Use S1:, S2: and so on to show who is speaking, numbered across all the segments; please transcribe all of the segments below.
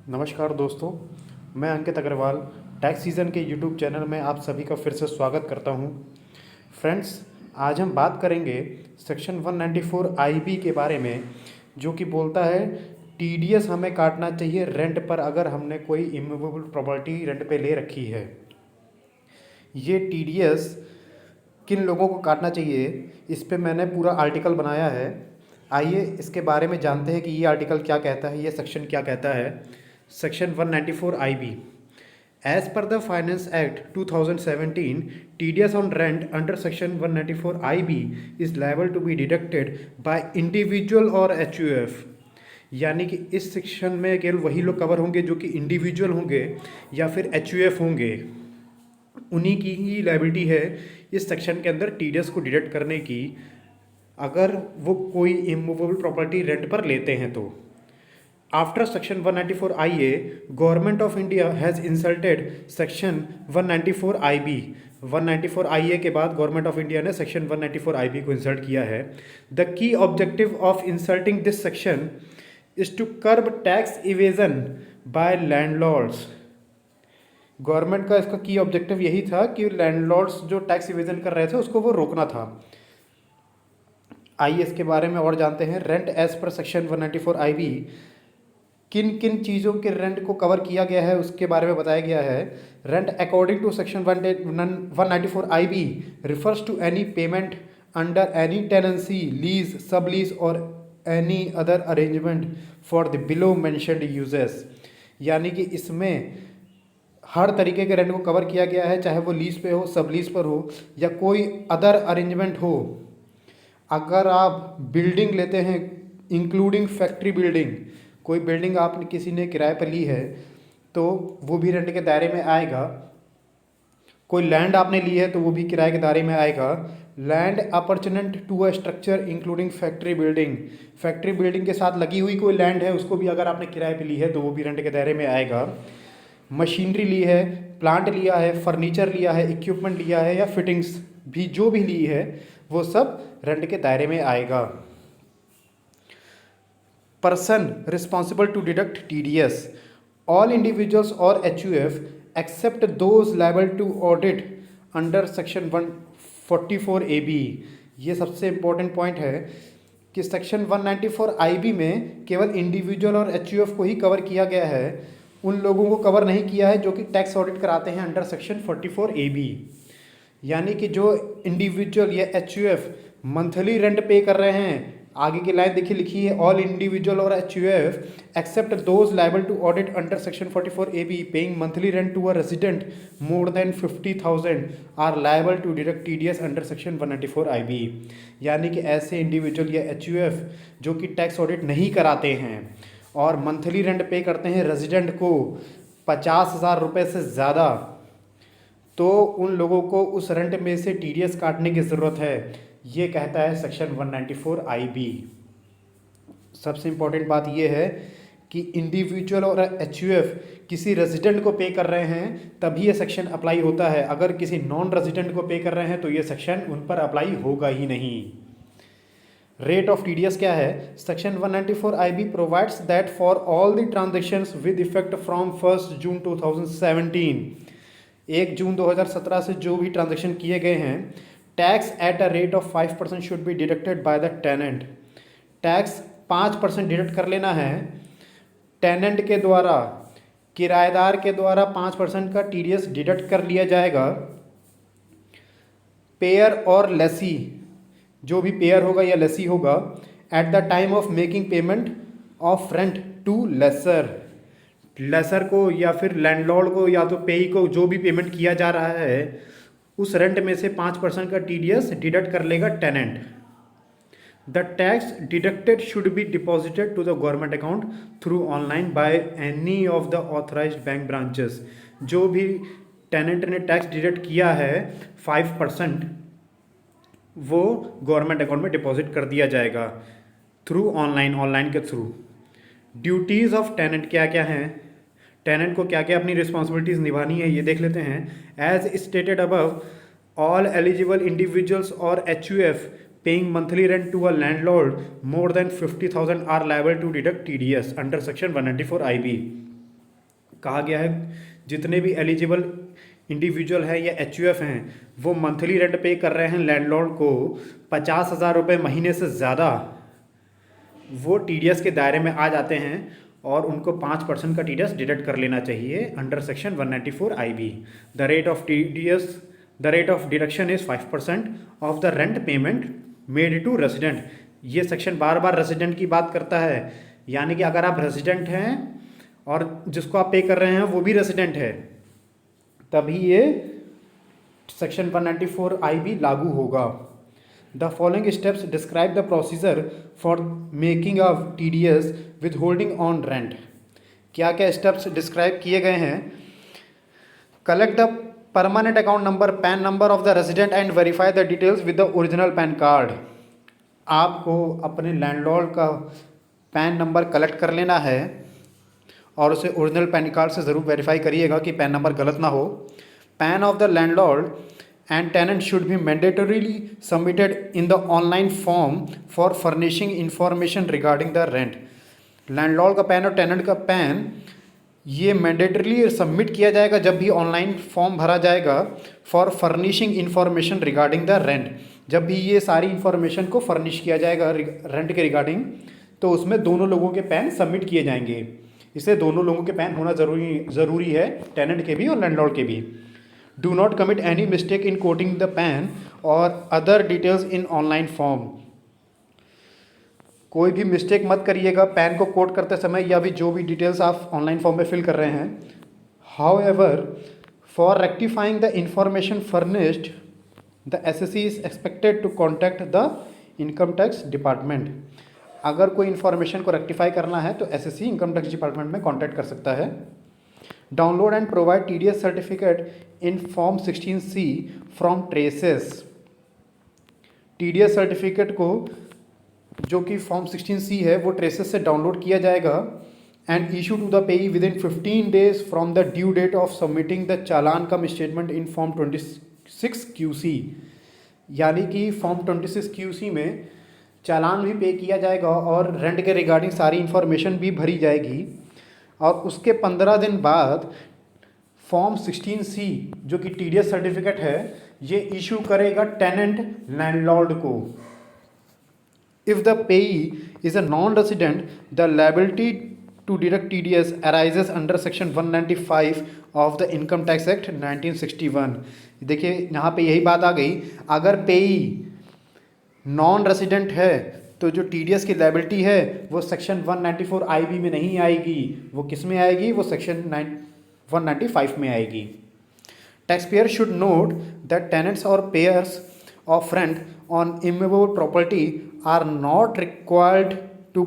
S1: नमस्कार दोस्तों, मैं अंकित अग्रवाल टैक्स सीज़न के यूट्यूब चैनल में आप सभी का फिर से स्वागत करता हूं। फ्रेंड्स, आज हम बात करेंगे सेक्शन 194 आईबी के बारे में, जो कि बोलता है टीडीएस हमें काटना चाहिए रेंट पर अगर हमने कोई इमूवेबल प्रॉपर्टी रेंट पे ले रखी है। ये टीडीएस किन लोगों को काटना चाहिए, इस पे मैंने पूरा आर्टिकल बनाया है। आइए इसके बारे में जानते हैं कि ये आर्टिकल क्या कहता है, ये सेक्शन क्या कहता है। Section 194 IB, as per the finance act 2017, TDS on rent under section 194 IB is liable to be deducted by individual और HUF। यानी कि इस सेक्शन में केवल वही लोग कवर होंगे जो कि इंडिविजुअल होंगे या फिर HUF होंगे, उन्हीं की ही लाइबिलिटी है इस सेक्शन के अंदर टीडीएस को डिडक्ट करने की, अगर वो कोई इमूवेबल प्रॉपर्टी रेंट पर लेते हैं तो। After section 194 IA, government of India has insulted section 194 IB। 194 IA के बाद गवर्नमेंट ऑफ इंडिया ने सेक्शन 194 IB को इंसल्ट किया है। The key objective of insulting this section is to curb tax evasion by landlords. Government का इसका की objective यही था कि लैंडलॉर्ड्स जो टैक्स इवेजन कर रहे थे उसको वो रोकना था। आइए इसके बारे में और जानते हैं। Rent as per section 194 IB, किन किन चीज़ों के रेंट को कवर किया गया है उसके बारे में बताया गया है। Rent according to section 194 IB refers to any payment under any tenancy, lease, sub lease और any other arrangement for the below mentioned usages. यानी कि इसमें हर तरीके के रेंट को कवर किया गया है, चाहे वो लीज पे हो, सब लीज पर हो या कोई अदर अरेंजमेंट हो। अगर आप बिल्डिंग लेते हैं इंक्लूडिंग फैक्ट्री बिल्डिंग, कोई बिल्डिंग आपने किसी ने किराए पर ली है तो वो भी रेंट के दायरे में आएगा। कोई लैंड आपने ली है तो वो भी किराए के दायरे में आएगा। Land appurtenant to a structure including factory building, factory building के साथ लगी हुई कोई लैंड है उसको भी अगर आपने किराए पे ली है तो वो भी रेंट के दायरे में आएगा। मशीनरी ली है, प्लांट लिया है, फर्नीचर लिया है, इक्विपमेंट लिया है या फिटिंग्स भी जो भी ली है वो सब रेंट के दायरे में आएगा। Person responsible to deduct TDS, all individuals और HUF except those liable to audit under section 144 AB। ये सबसे इम्पोर्टेंट पॉइंट है कि सेक्शन 194 IB में केवल इंडिविजुअल और HUF को ही कवर किया गया है, उन लोगों को कवर नहीं किया है जो कि टैक्स ऑडिट कराते हैं अंडर सेक्शन 44 AB। यानी कि जो इंडिविजुअल या HUF मंथली रेंट पे कर रहे हैं, आगे की लाइन देखिए लिखी है, ऑल इंडिविजुअल और HUF except those liable to audit under section 44 AB paying monthly rent to a resident more than 50,000 are liable to deduct TDS under section 194 IB। यानी कि ऐसे इंडिविजुअल या HUF जो कि टैक्स ऑडिट नहीं कराते हैं और मंथली रेंट पे करते हैं रेजिडेंट को 50,000 रुपये से ज़्यादा, तो उन लोगों को उस रेंट में से TDS काटने की ज़रूरत है। ये कहता है सेक्शन 194 IB। सबसे इम्पोर्टेंट बात ये है कि इंडिविजुअल और HUF किसी रेजिडेंट को पे कर रहे हैं तभी ये सेक्शन अप्लाई होता है। अगर किसी नॉन रेजिडेंट को पे कर रहे हैं तो ये सेक्शन उन पर अप्लाई होगा ही नहीं। रेट ऑफ TDS क्या है? Section 194 IB provides that for all the transactions with effect from 1 जून 2017, 1 जून 2017 से जो भी ट्रांजेक्शन किए गए हैं, tax at a rate of 5% should be deducted by the tenant. Tax 5% deduct कर लेना है टेनेंट के द्वारा, किराएदार के द्वारा 5% का TDS डिडक्ट कर लिया जाएगा। पेयर और लेसी, जो भी पेयर होगा या लेसी होगा, at the time of making payment of rent to lessor को या फिर लैंडलॉर्ड को या तो पेई को जो भी पेमेंट किया जा रहा है उस रेंट में से 5% का TDS डिडक्ट कर लेगा tenant. The tax deducted should be deposited to the government account through online by any of the authorised bank branches. जो भी टेनेंट ने टैक्स डिडक्ट किया है 5%, वो गवर्नमेंट अकाउंट में डिपॉजिट कर दिया जाएगा थ्रू ऑनलाइन के थ्रू। ड्यूटीज़ ऑफ टेनेंट क्या क्या हैं, टेनेंट को क्या क्या अपनी रिस्पॉन्सिबिलिटीज़ निभानी है ये देख लेते हैं। As stated above, all eligible individuals और HUF paying monthly rent to a landlord more than 50,000 are liable to deduct TDS under section 194 IB। कहा गया है जितने भी एलिजिबल इंडिविजुअल है या एचयूएफ हैं वो मंथली रेंट पे कर रहे हैं लैंडलॉर्ड को 50,000 रुपये महीने से ज़्यादा, वो टीडीएस के दायरे में आ जाते हैं और उनको 5% का टीडीएस डिडक्ट कर लेना चाहिए under section 194 IB। The rate of deduction is 5% of the rent payment made to resident. ये सेक्शन बार बार रेसिडेंट की बात करता है, यानी कि अगर आप रेसिडेंट हैं और जिसको आप पे कर रहे हैं वो भी रेसिडेंट है, तभी ये सेक्शन 194 IB लागू होगा। The following steps describe the procedure for making a TDS with holding on rent. क्या क्या स्टेप्स डिस्क्राइब किए गए हैं? Collect the permanent account number, pan number of the resident and verify the details with the original pan card. आपको अपने landlord का pan number collect कर लेना है और उसे ओरिजिनल पैन कार्ड से ज़रूर वेरीफाई करिएगा कि पैन नंबर गलत ना हो। Pan of the landlord and tenant should be mandatorily submitted in the online form for furnishing information regarding the rent। Landlord का पैन और टेनेंट का पैन ये मैंडेटरीली सबमिट किया जाएगा जब भी ऑनलाइन फॉर्म भरा जाएगा for furnishing information regarding the rent. जब भी ये सारी इंफॉर्मेशन को फर्निश किया जाएगा रेंट के रिगार्डिंग, तो उसमें दोनों लोगों के पैन सबमिट किए जाएंगे। इससे दोनों लोगों के पैन होना ज़रूरी है, टेनेंट के भी और लैंडलॉर्ड के भी। Do not commit any mistake in quoting the PAN or other details in online form। कोई भी मिस्टेक मत करिएगा पैन को कोट करते समय या भी जो भी डिटेल्स आप ऑनलाइन फॉर्म में फिल कर रहे हैं। However, for rectifying the information furnished, the SSC is expected to contact the income tax department। अगर कोई इन्फॉर्मेशन को रेक्टिफाई करना है तो SSC इनकम टैक्स डिपार्टमेंट में कॉन्टैक्ट कर सकता है। Download and provide TDS certificate in form 16C from traces. TDS certificate को जो कि फॉर्म 16C है वो ट्रेसेस से डाउनलोड किया जाएगा and issue to the payee within 15 days from the due date of submitting the challan cum statement in form 26QC। यानी कि फॉर्म 26QC में चालान भी पे किया जाएगा और रेंट के रिगार्डिंग सारी इन्फॉर्मेशन भी भरी जाएगी और उसके 15 दिन बाद फॉर्म 16C जो कि TDS सर्टिफिकेट है ये इशू करेगा टेनेंट लैंडलॉर्ड को। If the payee is a non resident the liability to deduct TDS arises under section 195 of the income tax act 1961। देखिए यहाँ पे यही बात आ गई, अगर पेई नॉन रेसिडेंट है तो जो TDS की लायबिलिटी है वो सेक्शन 194 IB में नहीं आएगी, वो किस में आएगी? वो सेक्शन 195 में आएगी। Tax payer should note that tenants और payers of rent on immovable property are not required to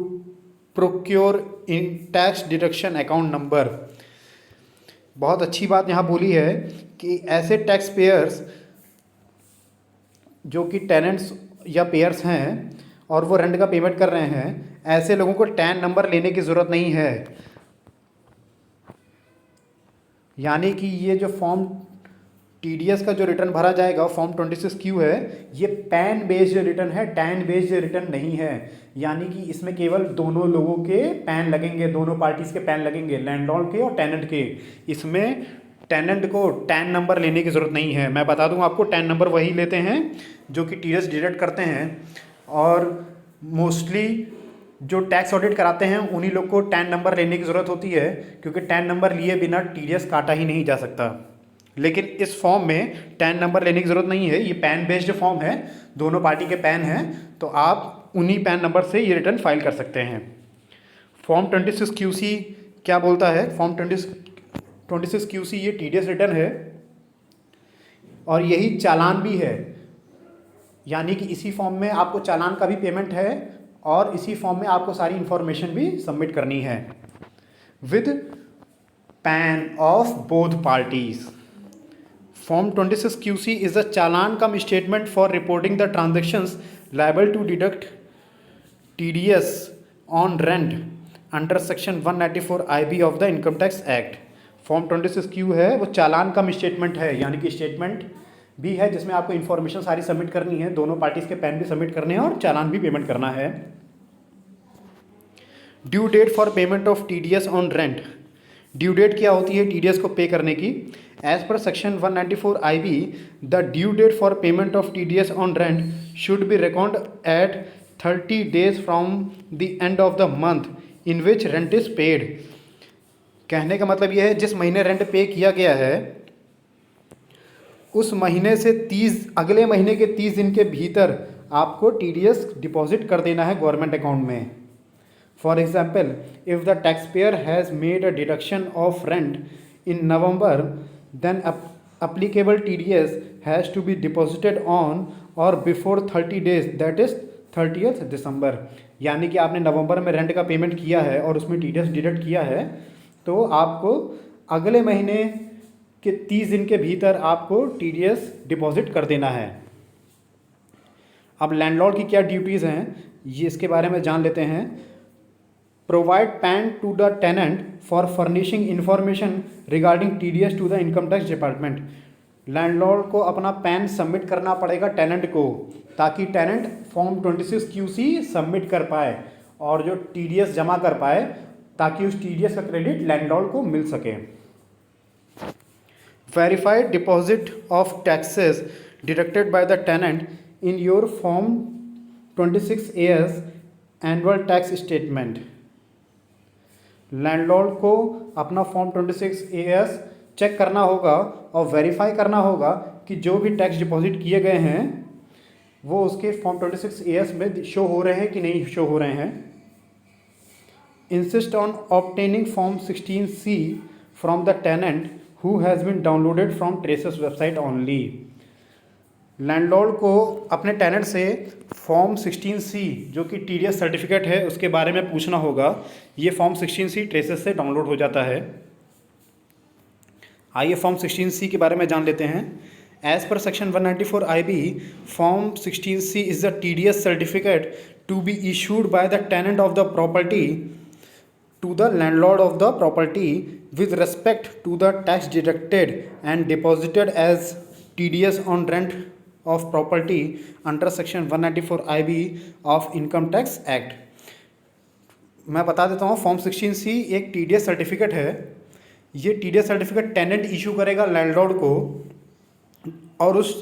S1: procure in tax deduction account number. बहुत अच्छी बात यहाँ बोली है कि ऐसे टैक्स पेयर्स जो कि टेनेंट्स या पेयर्स हैं और वो रेंट का पेमेंट कर रहे हैं, ऐसे लोगों को टैन नंबर लेने की ज़रूरत नहीं है। यानी कि ये जो फॉर्म TDS का जो रिटर्न भरा जाएगा फॉर्म 26Q है, ये पैन बेस्ड रिटर्न है, टैन बेस्ड रिटर्न नहीं है। यानी कि इसमें केवल दोनों लोगों के पैन लगेंगे, दोनों पार्टीज़ के पैन लगेंगे, लैंडलॉर्ड के और टेनेंट के। इसमें टेनेंट को टैन नंबर लेने की ज़रूरत नहीं है। मैं बता दूं आपको, टैन नंबर वही लेते हैं जो कि TDS डिडक्ट करते हैं और मोस्टली जो टैक्स ऑडिट कराते हैं उन्हीं लोग को टैन नंबर लेने की ज़रूरत होती है, क्योंकि टैन नंबर लिए बिना TDS काटा ही नहीं जा सकता। लेकिन इस फॉर्म में टैन नंबर लेने की ज़रूरत नहीं है, ये पैन बेस्ड फॉर्म है, दोनों पार्टी के पैन हैं, तो आप उन्हीं पैन नंबर से ये रिटर्न फाइल कर सकते हैं। फॉर्म 26QC क्या बोलता है? फॉर्म 26QC ये TDS रिटर्न है और यही चालान भी है। यानी कि इसी फॉर्म में आपको चालान का भी पेमेंट है और इसी फॉर्म में आपको सारी इंफॉर्मेशन भी सबमिट करनी है with PAN of both parties. Form 26QC is a challan cum statement for reporting the transactions liable to deduct TDS on rent under section 194 IB of the income tax act. Form 26Q है वो चालान cum statement है, यानी कि statement भी है जिसमें आपको information सारी सबमिट करनी है, दोनों पार्टीज के पैन भी सबमिट करने हैं और चालान भी पेमेंट करना है। Due date for payment of TDS on rent. Due date क्या होती है टीडीएस को पे करने की? As per section 194 IB, the due date for payment of TDS on rent should be record at 30 days from the end of the month in which rent is paid. कहने का मतलब यह है जिस महीने रेंट पे किया गया है उस महीने से 30 अगले महीने के 30 दिन के भीतर आपको टीडीएस डिपॉजिट कर देना है गवर्नमेंट अकाउंट में। For example, if the taxpayer has made a deduction of rent in November, then applicable TDS has to be deposited on or before 30 days, that is 30th December। यानी कि आपने नवंबर में rent का payment किया है और उसमें टीडीएस डिडक्ट किया है, तो आपको अगले महीने के 30 दिन के भीतर आपको टीडीएस डिपॉजिट कर देना है। अब लैंडलॉर्ड की क्या ड्यूटीज़ हैं ये इसके बारे में जान लेते हैं। Provide PAN to the tenant for furnishing information regarding TDS to the income tax department। Landlord को अपना पैन सबमिट करना पड़ेगा टेनेंट को, ताकि टेनेंट फॉर्म 26 QC सबमिट कर पाए और जो टीडीएस जमा कर पाए, ताकि उस टीडीएस का क्रेडिट लैंडलॉर्ड को मिल सके। Verified deposit of taxes deducted by the tenant in your form 26 AS annual tax statement. Landlord को अपना फॉर्म 26 AS चेक करना होगा और वेरीफाई करना होगा कि जो भी टैक्स डिपॉजिट किए गए हैं वो उसके फॉर्म 26 AS में शो हो रहे हैं कि नहीं शो हो रहे हैं। Insist on obtaining form 16C from the tenant who has been downloaded from TRACES website only. Landlord को अपने टेनेंट से फॉर्म 16C जो कि टीडीएस सर्टिफिकेट है उसके बारे में पूछना होगा। ये फॉर्म 16C ट्रेसेस से डाउनलोड हो जाता है। आइए फॉर्म 16C के बारे में जान लेते हैं। As per section 194 IB, form 16C is the TDS certificate to be issued by the tenant of the property to the landlord of the property with respect to the tax deducted and deposited as TDS on rent of property under section 194 IB of Income Tax Act। मैं बता देता हूँ form 16C एक TDS certificate है। ये TDS certificate tenant issue करेगा landlord को, और उस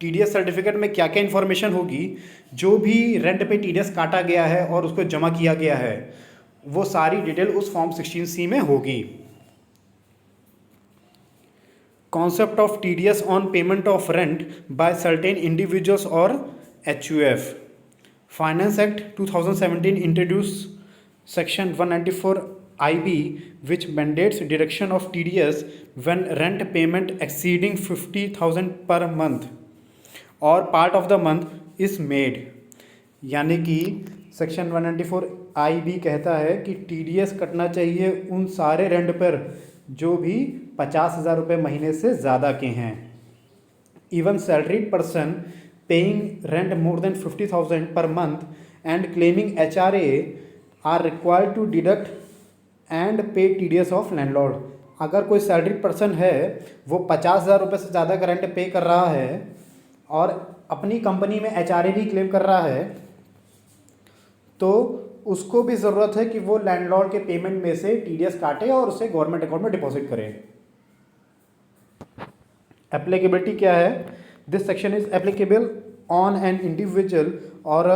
S1: TDS सर्टिफिकेट में क्या क्या इन्फॉर्मेशन होगी, जो भी रेंट पे TDS काटा गया है और उसको जमा किया गया है वो सारी डिटेल उस फॉर्म 16C में होगी। Concept of TDS on payment of rent by certain individuals और HUF। Finance act 2017 introduce section 194 IB which mandates deduction of TDS when rent payment exceeding 50,000 per month or part of the month is made। यानी कि section 194 IB कहता है कि TDS कटना चाहिए उन सारे रेंट पर जो भी 50,000 रुपये महीने से ज़्यादा के हैं। Even salaried person paying rent more than 50,000 per month and claiming HRA are required to deduct and pay TDS of landlord. अगर कोई सैलरीड पर्सन है वो 50,000 रुपये से ज़्यादा का रेंट पे कर रहा है और अपनी कंपनी में HRA भी क्लेम कर रहा है, तो उसको भी ज़रूरत है कि वो लैंडलॉर्ड के पेमेंट में से TDS काटे और उसे गवर्नमेंट अकाउंट में डिपॉजिट करे। एप्लीकेबिलिटी क्या है? This section is applicable on an individual और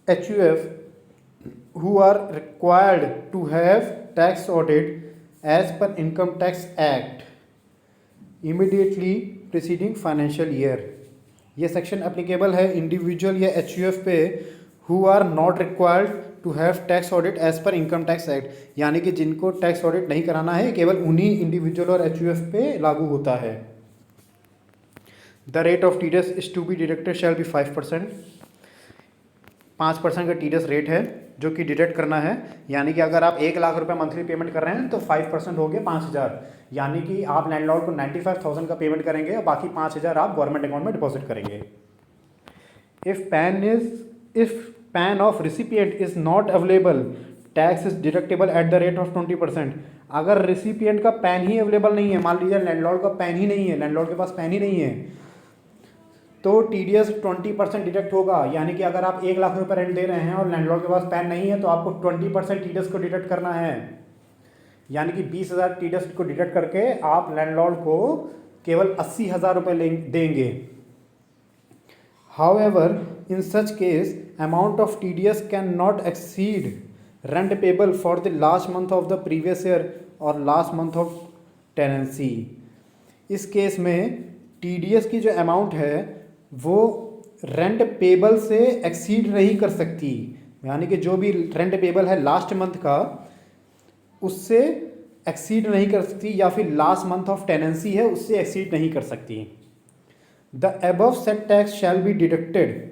S1: HUF who are required to have tax audit as per Income Tax Act immediately preceding financial year। ये सेक्शन एप्लीकेबल है इंडिविजुअल या HUF पे who are not required to have tax audit as per Income Tax Act, यानी कि जिनको tax audit नहीं कराना है केवल उन्हीं इंडिविजुअल और HUF पे लागू होता है। The rate of TDS is to be deducted shall be 5%। 5% का TDS रेट है जो कि डिडक्ट करना है। यानी कि अगर आप 1,00,000 रुपये मंथली पेमेंट कर रहे हैं तो 5% हो गया 5,000, यानी कि आप लैंडलॉर्ड को 95,000 का पेमेंट करेंगे और बाकी 5,000 आप गवर्नमेंट अकाउंट में डिपॉजिट करेंगे। If pan of recipient is not available, tax is deductible at the rate of 20%। अगर रिसिपिएंट का पैन ही अवेलेबल नहीं है, मान लीजिए लैंडलॉर्ड का पैन ही नहीं है, लैंडलॉर्ड के पास पैन ही नहीं है, तो TDS 20% डिडक्ट होगा। यानी कि अगर आप 1,00,000 रुपये रेंट दे रहे हैं और लैंडलॉर्ड के पास पैन नहीं है तो आपको 20% TDS को डिडक्ट करना है। यानी कि 20,000 TDS को डिडक्ट करके आप लैंडलॉर्ड को केवल 80,000 रुपये देंगे। However, in such case, amount of TDS cannot exceed rent payable for the last month of the previous year or last month of tenancy। इस केस में TDS की जो अमाउंट है वो रेंट पेबल से एक्सीड नहीं कर सकती, यानी कि जो भी रेंट पेबल है लास्ट मंथ का उससे एक्सीड नहीं कर सकती, या फिर लास्ट मंथ ऑफ टेनेंसी है उससे एक्सीड नहीं कर सकती। The above set tax shall be deducted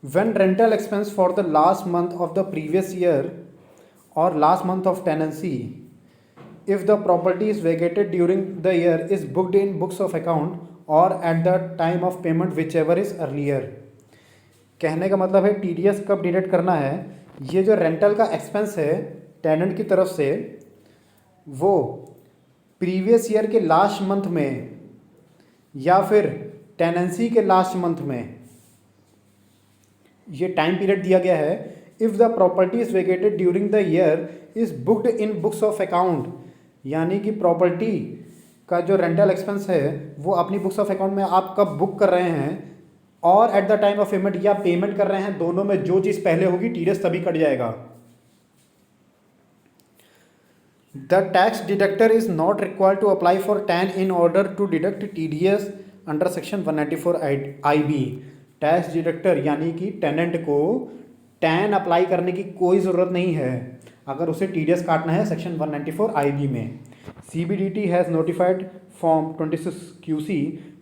S1: when rental expense for the last month of the previous year or last month of tenancy if the property is vacated during the year is booked in books of account or at the time of payment whichever is earlier। कहने का मतलब है TDS कब deduct करना है, ये जो rental का एक्सपेंस है टेनेंट की तरफ से वो प्रीवियस ईयर के लास्ट मंथ में या फिर टेनेंसी के लास्ट मंथ में, ये टाइम पीरियड दिया गया है। If the property is vacated during the year is booked in books of account, यानी कि प्रॉपर्टी का जो रेंटल एक्सपेंस है वो अपनी बुक्स ऑफ अकाउंट में आप कब बुक कर रहे हैं और eight the time of payment या पेमेंट कर रहे हैं, दोनों में जो चीज़ पहले होगी TDS तभी कट जाएगा। The tax deductor is not required to apply for TAN in order to deduct TDS under section 194 IB। Tax deductor यानी कि टेनेंट को टैन अप्लाई करने की कोई ज़रूरत नहीं है अगर उसे TDS काटना है सेक्शन 194 IB में। CBDT has notified form 26 QC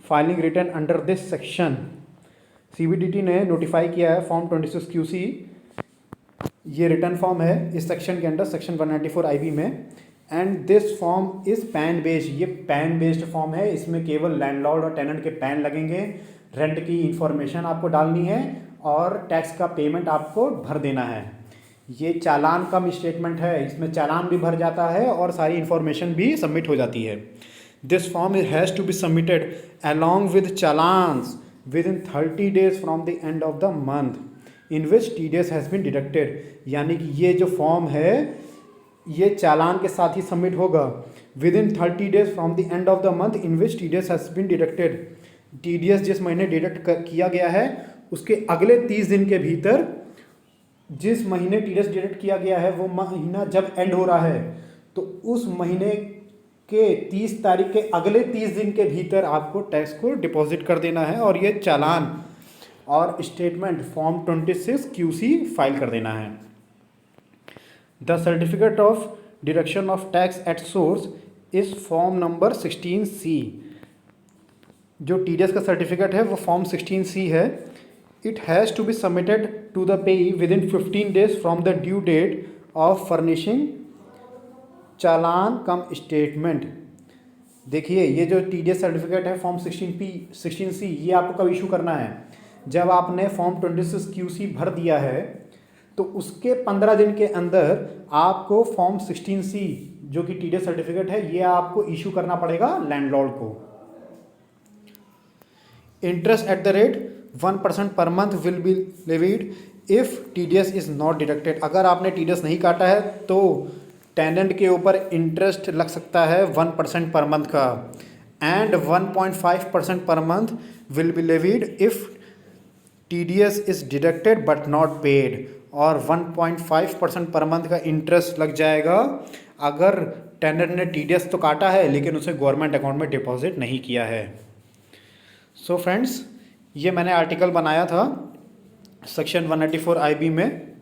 S1: filing return under this section. CBDT ने नोटिफाई किया है फॉर्म 26 QC, ये रिटर्न फॉर्म है इस सेक्शन के अंडर सेक्शन 194 IB में। And this form is pan based, ये पैन बेस्ड फॉर्म है, इसमें केवल लैंडलॉर्ड और टेनेंट के पैन लगेंगे, रेंट की इंफॉर्मेशन आपको डालनी है और टैक्स का पेमेंट आपको भर देना है। ये चालान का स्टेटमेंट है, इसमें चालान भी भर जाता है और सारी इंफॉर्मेशन भी सबमिट हो जाती है। This form has to be submitted along with challans within 30 days from the end of the month in which TDS has been deducted, यानी कि ये जो फॉर्म है ये चालान के साथ ही सबमिट होगा within 30 days from the end of the month in which TDS has been deducted. TDS जिस महीने डिडक्ट किया गया है उसके अगले 30 दिन के भीतर, जिस महीने TDS डिडक्ट किया गया है वो महीना जब एंड हो रहा है तो उस महीने के 30 तारीख के अगले 30 दिन के भीतर आपको टैक्स को डिपॉजिट कर देना है और ये चालान और स्टेटमेंट फॉर्म 26 QC फाइल कर देना है। The certificate of deduction of tax at source is form number 16C। जो TDS का सर्टिफिकेट है वो फॉर्म 16C है। It has to be submitted to the payee within 15 days from the due date of furnishing challan cum statement. देखिए ये जो TDS certificate है form 16C ये आपको कब इशू करना है, जब आपने फॉर्म 26 QC भर दिया है तो उसके 15 दिन के अंदर आपको फॉर्म 16C जो कि TDS सर्टिफिकेट है ये आपको इशू करना पड़ेगा लैंडलॉर्ड को। Interest at the rate 1% per month will be levied if TDS is not deducted. अगर आपने TDS नहीं काटा है तो टेनेंट के ऊपर इंटरेस्ट लग सकता है 1% पर मंथ का, and 1.5% per month will be levied if TDS is deducted but not paid, और 1.5% पर मंथ का इंटरेस्ट लग जाएगा अगर टेनेंट ने TDS तो काटा है लेकिन उसे गवर्नमेंट अकाउंट में डिपॉजिट नहीं किया है। सो फ्रेंड्स, ये मैंने आर्टिकल बनाया था सेक्शन 194 IB में।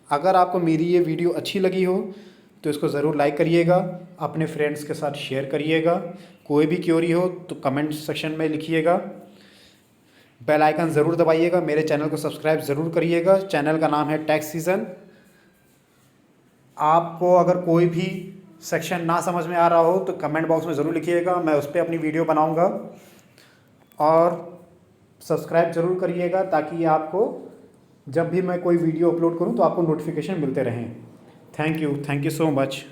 S1: अगर आपको मेरी ये वीडियो अच्छी लगी हो तो इसको ज़रूर लाइक करिएगा, अपने फ्रेंड्स के साथ शेयर करिएगा। कोई भी क्वेरी हो तो कमेंट सेक्शन में लिखिएगा। बेल आइकन ज़रूर दबाइएगा, मेरे चैनल को सब्सक्राइब ज़रूर करिएगा। चैनल का नाम है टैक्स सीजन। आपको अगर कोई भी सेक्शन ना समझ में आ रहा हो तो कमेंट बॉक्स में ज़रूर लिखिएगा, मैं उस पर अपनी वीडियो बनाऊँगा। और सब्सक्राइब ज़रूर करिएगा ताकि आपको जब भी मैं कोई वीडियो अपलोड करूं तो आपको नोटिफिकेशन मिलते रहें। Thank you so much.